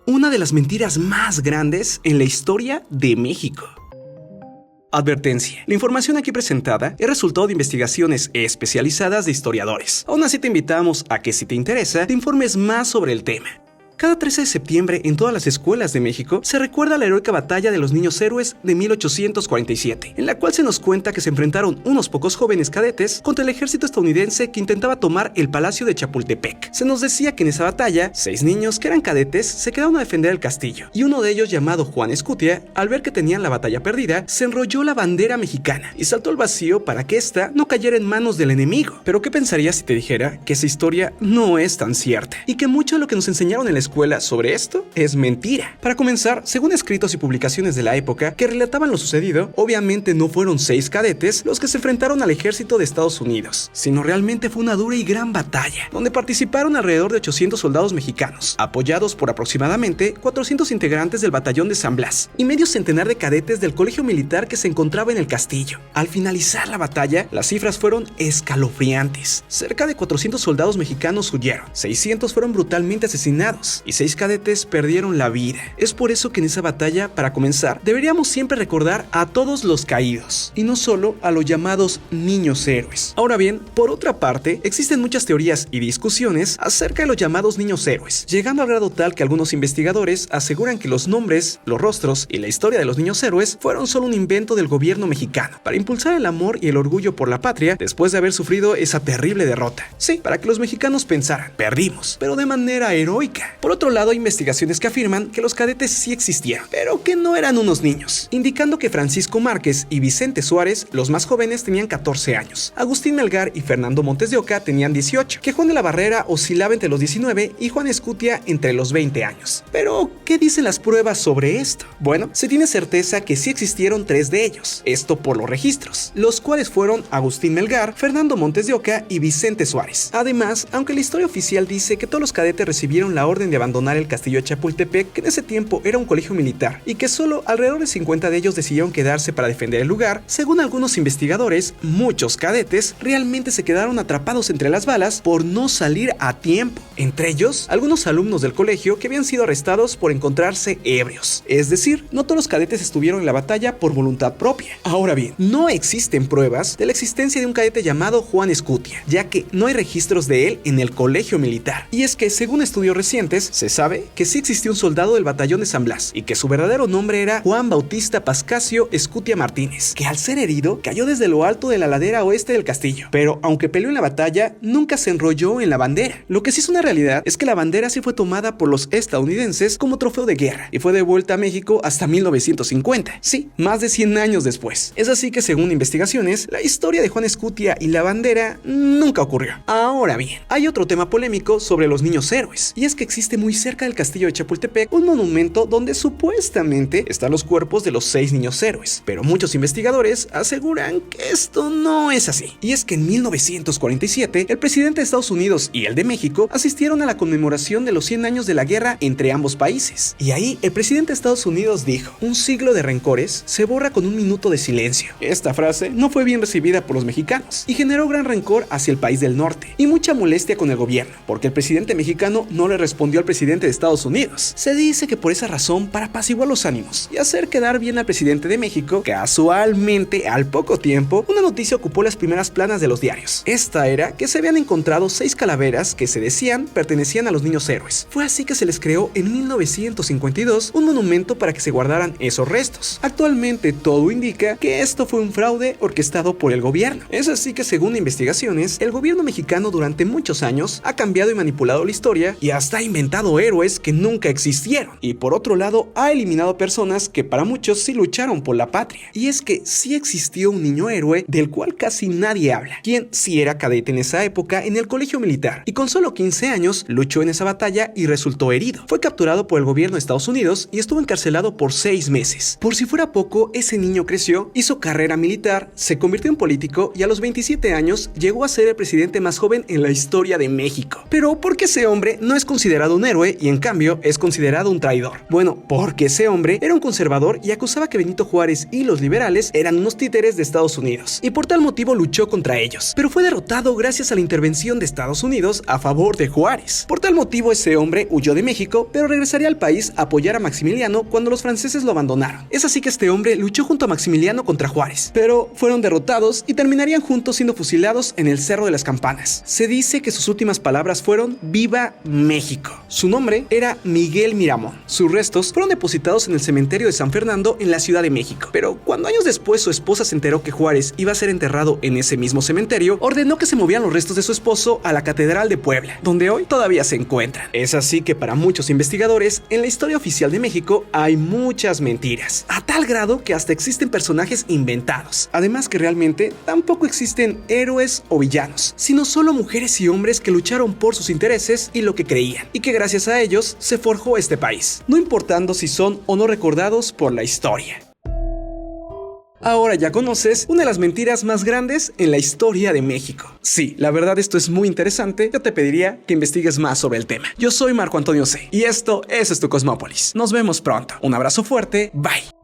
una de las mentiras más grandes en la historia de México. Advertencia. La información aquí presentada es resultado de investigaciones especializadas de historiadores. Aún así te invitamos a que, si te interesa, te informes más sobre el tema. Cada 13 de septiembre en todas las escuelas de México se recuerda la heroica batalla de los niños héroes de 1847, en la cual se nos cuenta que se enfrentaron unos pocos jóvenes cadetes contra el ejército estadounidense que intentaba tomar el Palacio de Chapultepec. Se nos decía que en esa batalla, 6 niños que eran cadetes se quedaron a defender el castillo, y uno de ellos, llamado Juan Escutia, al ver que tenían la batalla perdida, se enrolló la bandera mexicana y saltó al vacío para que ésta no cayera en manos del enemigo. Pero ¿qué pensarías si te dijera que esa historia no es tan cierta y que mucho de lo que nos enseñaron en la escuela sobre esto es mentira? Para comenzar, según escritos y publicaciones de la época que relataban lo sucedido, obviamente no fueron 6 cadetes los que se enfrentaron al ejército de Estados Unidos, sino realmente fue una dura y gran batalla, donde participaron alrededor de 800 soldados mexicanos, apoyados por aproximadamente 400 integrantes del batallón de San Blas y medio centenar de cadetes del colegio militar que se encontraba en el castillo. Al finalizar la batalla, las cifras fueron escalofriantes. Cerca de 400 soldados mexicanos huyeron, 600 fueron brutalmente asesinados y 6 cadetes perdieron la vida. Es por eso que en esa batalla, para comenzar, deberíamos siempre recordar a todos los caídos, y no solo a los llamados niños héroes. Ahora bien, por otra parte, existen muchas teorías y discusiones acerca de los llamados niños héroes, llegando al grado tal que algunos investigadores aseguran que los nombres, los rostros y la historia de los niños héroes fueron solo un invento del gobierno mexicano para impulsar el amor y el orgullo por la patria después de haber sufrido esa terrible derrota. Sí, para que los mexicanos pensaran, perdimos, pero de manera heroica. Por otro lado, hay investigaciones que afirman que los cadetes sí existieron, pero que no eran unos niños, indicando que Francisco Márquez y Vicente Suárez, los más jóvenes, tenían 14 años, Agustín Melgar y Fernando Montes de Oca tenían 18, que Juan de la Barrera oscilaba entre los 19 y Juan Escutia entre los 20 años. Pero, ¿qué dicen las pruebas sobre esto? Bueno, se tiene certeza que sí existieron 3 de ellos, esto por los registros, los cuales fueron Agustín Melgar, Fernando Montes de Oca y Vicente Suárez. Además, aunque la historia oficial dice que todos los cadetes recibieron la orden de abandonar el castillo de Chapultepec, que en ese tiempo era un colegio militar, y que solo alrededor de 50 de ellos decidieron quedarse para defender el lugar, según algunos investigadores, muchos cadetes realmente se quedaron atrapados entre las balas por no salir a tiempo. Entre ellos, algunos alumnos del colegio que habían sido arrestados por encontrarse ebrios. Es decir, no todos los cadetes estuvieron en la batalla por voluntad propia. Ahora bien, no existen pruebas de la existencia de un cadete llamado Juan Escutia, ya que no hay registros de él en el colegio militar. Y es que, según estudios recientes, se sabe que sí existió un soldado del batallón de San Blas y que su verdadero nombre era Juan Bautista Pascasio Escutia Martínez, que al ser herido cayó desde lo alto de la ladera oeste del castillo, pero aunque peleó en la batalla, nunca se enrolló en la bandera. Lo que sí es una realidad es que la bandera sí fue tomada por los estadounidenses como trofeo de guerra y fue devuelta a México hasta 1950, sí, más de 100 años después. Es así que, según investigaciones, la historia de Juan Escutia y la bandera nunca ocurrió. Ahora bien, hay otro tema polémico sobre los niños héroes, y es que existe muy cerca del castillo de Chapultepec un monumento donde supuestamente están los cuerpos de los 6 niños héroes, pero muchos investigadores aseguran que esto no es así. Y es que en 1947 el presidente de Estados Unidos y el de México asistieron a la conmemoración de los 100 años de la guerra entre ambos países, y ahí el presidente de Estados Unidos dijo: un siglo de rencores se borra con un minuto de silencio. Esta frase no fue bien recibida por los mexicanos y generó gran rencor hacia el país del norte y mucha molestia con el gobierno, porque el presidente mexicano no le respondió al presidente de Estados Unidos. Se dice que por esa razón, para apaciguar los ánimos y hacer quedar bien al presidente de México, casualmente, al poco tiempo, una noticia ocupó las primeras planas de los diarios. Esta era que se habían encontrado 6 calaveras que se decían pertenecían a los niños héroes. Fue así que se les creó en 1952 un monumento para que se guardaran esos restos. Actualmente todo indica que esto fue un fraude orquestado por el gobierno. Es así que, según investigaciones, el gobierno mexicano durante muchos años ha cambiado y manipulado la historia y hasta ha inventado héroes que nunca existieron. Y por otro lado, ha eliminado personas que para muchos sí lucharon por la patria. Y es que sí existió un niño héroe del cual casi nadie habla, quien sí era cadete en esa época en el colegio militar y con solo 15 años luchó en esa batalla y resultó herido. Fue capturado por el gobierno de Estados Unidos y estuvo encarcelado por 6 meses. Por si fuera poco, ese niño creció, hizo carrera militar, se convirtió en político y a los 27 años llegó a ser el presidente más joven en la historia de México. Pero ¿por qué ese hombre no es considerado un héroe y en cambio es considerado un traidor. Bueno, porque ese hombre era un conservador y acusaba que Benito Juárez y los liberales eran unos títeres de Estados Unidos y por tal motivo luchó contra ellos, pero fue derrotado gracias a la intervención de Estados Unidos a favor de Juárez. Por tal motivo ese hombre huyó de México, pero regresaría al país a apoyar a Maximiliano cuando los franceses lo abandonaron. Es así que este hombre luchó junto a Maximiliano contra Juárez, pero fueron derrotados y terminarían juntos siendo fusilados en el Cerro de las Campanas. Se dice que sus últimas palabras fueron "Viva México". Su nombre era Miguel Miramón. Sus restos fueron depositados en el cementerio de San Fernando en la Ciudad de México, pero cuando años después su esposa se enteró que Juárez iba a ser enterrado en ese mismo cementerio, ordenó que se movieran los restos de su esposo a la Catedral de Puebla, donde hoy todavía se encuentran. Es así que para muchos investigadores, en la historia oficial de México hay muchas mentiras, a tal grado que hasta existen personajes inventados. Además que realmente tampoco existen héroes o villanos, sino solo mujeres y hombres que lucharon por sus intereses y lo que creían, y que gracias a ellos se forjó este país, no importando si son o no recordados por la historia. Ahora ya conoces una de las mentiras más grandes en la historia de México. Sí, la verdad esto es muy interesante. Yo te pediría que investigues más sobre el tema. Yo soy Marco Antonio C. y esto es Tu Cosmópolis. Nos vemos pronto. Un abrazo fuerte. Bye.